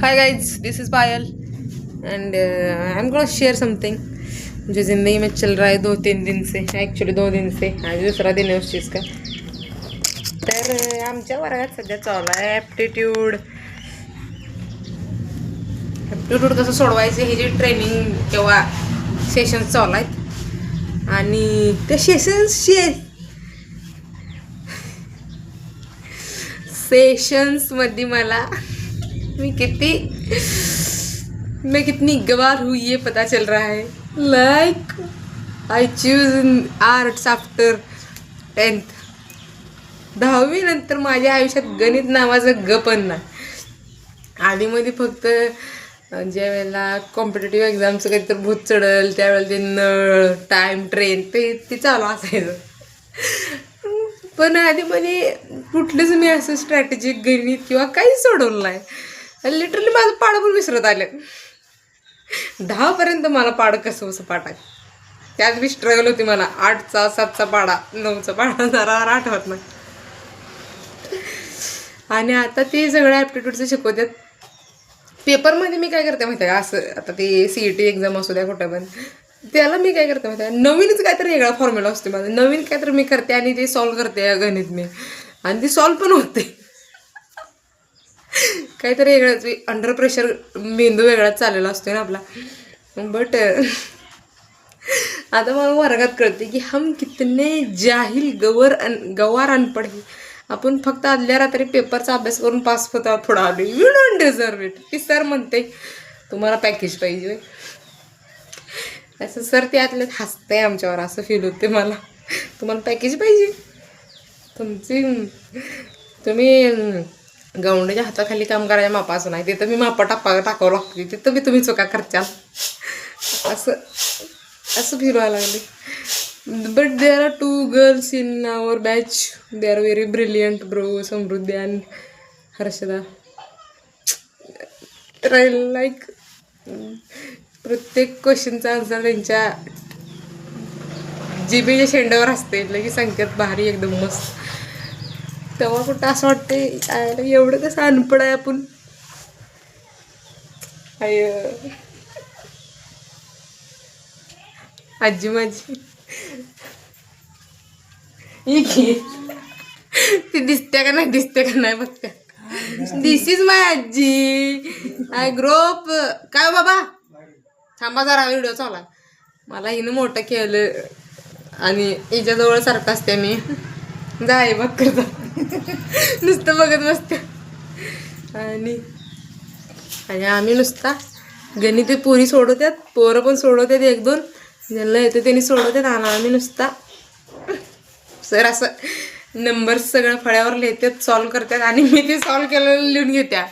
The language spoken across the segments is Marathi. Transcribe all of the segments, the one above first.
Hi guys, this is Payal and I'm gonna share something जो ज़िंदगी में चल रहा है 2-3 दिन से, ॲक्च्युली 2 दिन से, आज दुसरा दिन आहे उस चीज़ का. तर आमच्या वर्गात सध्या चालू आहे ॲप्टिट्यूड कसं सोडवायचं ही जी ट्रेनिंग किंवा सेशन्स चालू आहेत आणि त्या सेशन्समध्ये मला मैं कितनी गवार हुई ये पता चल रहा है. Like I choose in arts after 10th. 10वी नंतर माझ्या आयुष्यात गणित नावाचं ग पण नाही. आधीमध्ये फक्त ज्या वेळेला कॉम्पिटेटिव्ह एक्झामचं काहीतरी भूत चढल त्यावेळेला ते नळ टाईम ट्रेन ते चालू असायचं. पण आधीमध्ये कुठलंच मी असं स्ट्रॅटेजिक गणित किंवा काही सोडवलं नाही. लिटरली माझं पाडं पण विसरत आलं. 10पर्यंत मला पाडं कसं पाठ आहे त्यात बी स्ट्रगल होती मला. 8चा 7चा पाडा 9चा पाडा जरा आठवत नाही. आणि आता ते सगळं ॲप्टिट्यूडचं शिकवतात. पेपरमध्ये मी काय करते माहिती आहे का, असं आता ते CET एक्झाम असू द्या कुठं पण त्याला मी काय करते माहिती आहे, नवीनच काहीतरी वेगळा फॉर्म्युला असते माझं. नवीन काहीतरी मी करते आणि ते सॉल्व करते गणित मी, आणि ते सॉल्व पण होते. काहीतरी वेगळंच अंडर प्रेशर मेंदू वेगळाच चाललेला असतो ना आपला. बट आता मला वर्गात कळते की हम कितने जाहिल गवार अनपढ है. आपण फक्त आदल्या रात्री पेपरचा अभ्यास करून पास होता पुढं आलो. You don't deserve it. ती सर म्हणते तुम्हाला पॅकेज पाहिजे असं. सर ते आतल्यात हसते आमच्यावर, असं फील होते मला. तुम्हाला पॅकेज पाहिजे, तुम्ही गवंडीच्या हाताखाली काम करायच्या मापाचं नाही. तिथं मी मापा टाकावं लागते, तिथं मी तुम्ही चुका करचाल असं फील व्हायला लागले. But there are 2 girls in our batch. They are very brilliant bro. Samruddhi and Harshada. Like प्रत्येक क्वेश्चनचा आन्सर त्यांच्या जिभेच्या शेंड्यावर असते. की संकेत भारी एकदम मस्त. तेव्हा कुठं असं वाटते एवढं कसं अनपड आहे आपण. आजी माझी ती दिसते का नाही बघते. दिस इज माय आजी. I grope. काय बाबा थांबा जरा, व्हिडिओ चालला. मला हिनं मोठं केलं आणि हिच्याजवळ सारखं असते मी. जाय बघ करता नुसतं बघत बसते. आणि आम्ही नुसता गणित पोरी सोडवतात, पोरं पण सोडवतात 1-2 ज्यांना येतं त्यांनी सोडवतात. आणि आम्ही नुसता सर असं नंबर्स सगळं फळ्यावर लिहितात, सॉल्व करतात आणि मी ते सॉल्व केलेलं लिहून घेत्या.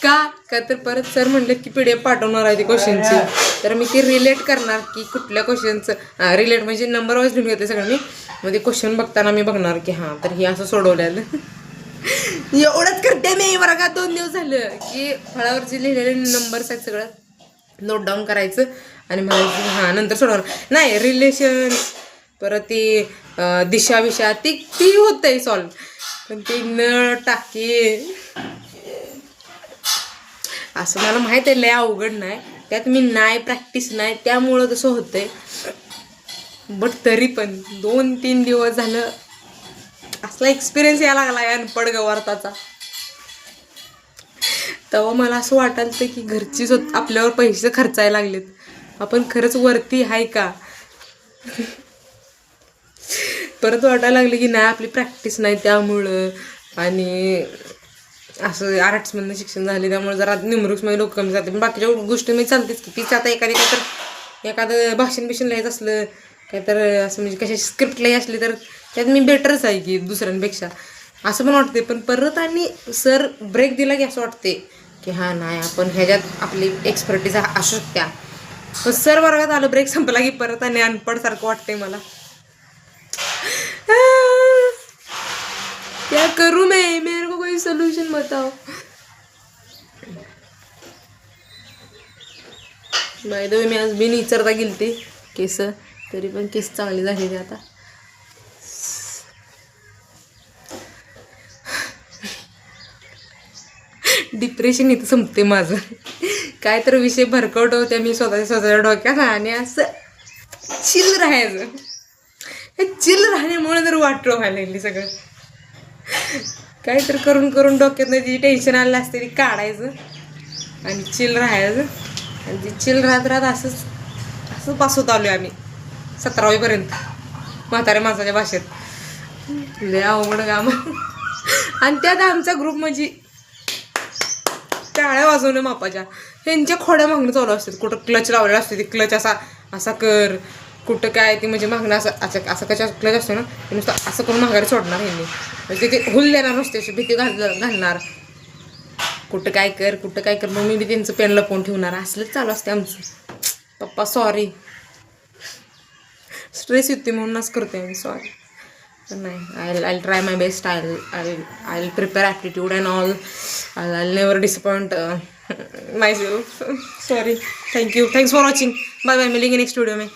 का तर परत सर म्हणलं की PDF पाठवणार आहे ती क्वेश्चनची, तर मी ती रिलेट करणार की कुठल्या क्वेश्चनचं रिलेट म्हणजे नंबर वाईज लिहून घेते सगळं मी. मग ते क्वेश्चन बघताना मी बघणार की हां तर हे असं सोडवलेलं. एवढंच करते मी वर्गात. 2 दिवस झालं की फळावर जे लिहिलेले नंबर्स आहेत सगळं नोट डाऊन करायचं आणि म्हणायचं हां नंतर सोडवणार. नाही रिलेशन्स परत ती दिशा विषा ती होतंय सॉल्व, पण ती नळ टाकी असं मला माहीत आहे लय अवघड नाही. त्यात मी नाही प्रॅक्टिस नाही त्यामुळं तसं होतंय. बट तरी पण 2-3 दिवस झालं असला एक्सपिरियन्स यायला लागला आहे अनपड गवारताचा. तेव्हा मला असं वाटायला की घरची आपल्यावर पैसे खर्चायला लागलेत, आपण खरंच वरती आहे का. परत वाटायला लागले की नाही आपली प्रॅक्टिस नाही त्यामुळं. आणि असं आर्ट्समधनं शिक्षण झाले त्यामुळे जरा निमरुक्समध्ये लोक कमी जाते. पण बाकीच्या गोष्टी मी चालतेच की. तीच आता एखादं भाषण लिहायचं असलं काय तर असं म्हणजे कशा स्क्रिप्ट लिहायची असली तर त्यात मी बेटरच आहे की दुसऱ्यांपेक्षा असं पण वाटते. पण परत आणि सर ब्रेक दिला की असं वाटते की हां नाही आपण ह्याच्यात आपली एक्सपर्टीज असू शकत्या. पण सर वर्गात आलं ब्रेक संपला की परत आणि अनपडसारखं वाटतंय मला. क्या करूँ मैं, मेरे को कोई सोल्यूशन बताओ. बाय द वे मी आज बिन विचारता गेलते केस, तरी पण केस चांगली झालेली आता. डिप्रेशन इथं संपते माझं. काय तर विषय भरकवत होत्या मी स्वतःच्या डोक्यात आणि असं चिल राहायचं. हे चिल राहण्यामुळे जर वाटलं व्हायला लागली सगळं. काहीतरी करून करून डोक्यातनं जी टेन्शन आलेलं असते ती काढायचं आणि चिल राहायचं. आणि ती चिल राहत राहत असं पास होत आलो आम्ही 17वीपर्यंत म्हाताऱ्या माणसाच्या भाषेत. लय अवघड काम. आणि त्यात आमचा ग्रुप म्हणजे टाळ्या वाजवणे मापाच्या ह्यांच्या खोड्या मागणं चालू असतात. कुठं क्लच लावलेला असतो ते क्लच असा कर, कुठं काय ते म्हणजे मागणं असं कशा क्लच असतो ना ते नुसतं असं करून माघारी सोडणार ह्यांनी. म्हणजे ते हुल देणार नसते अशी भीती घालणार. कुठं काय कर मग मी बी त्यांचं पेन लपवून ठेवणार. असलंच चालू असते आमचं. पप्पा सॉरी, स्ट्रेस येते म्हणूनच करते मी, सॉरी. नाही, I'll try my best. I'll prepare aptitude and all. I'll never disappoint myself. Sorry. Thanks for watching. Bye. मिलेंगे नेक्स्ट वीडियो में.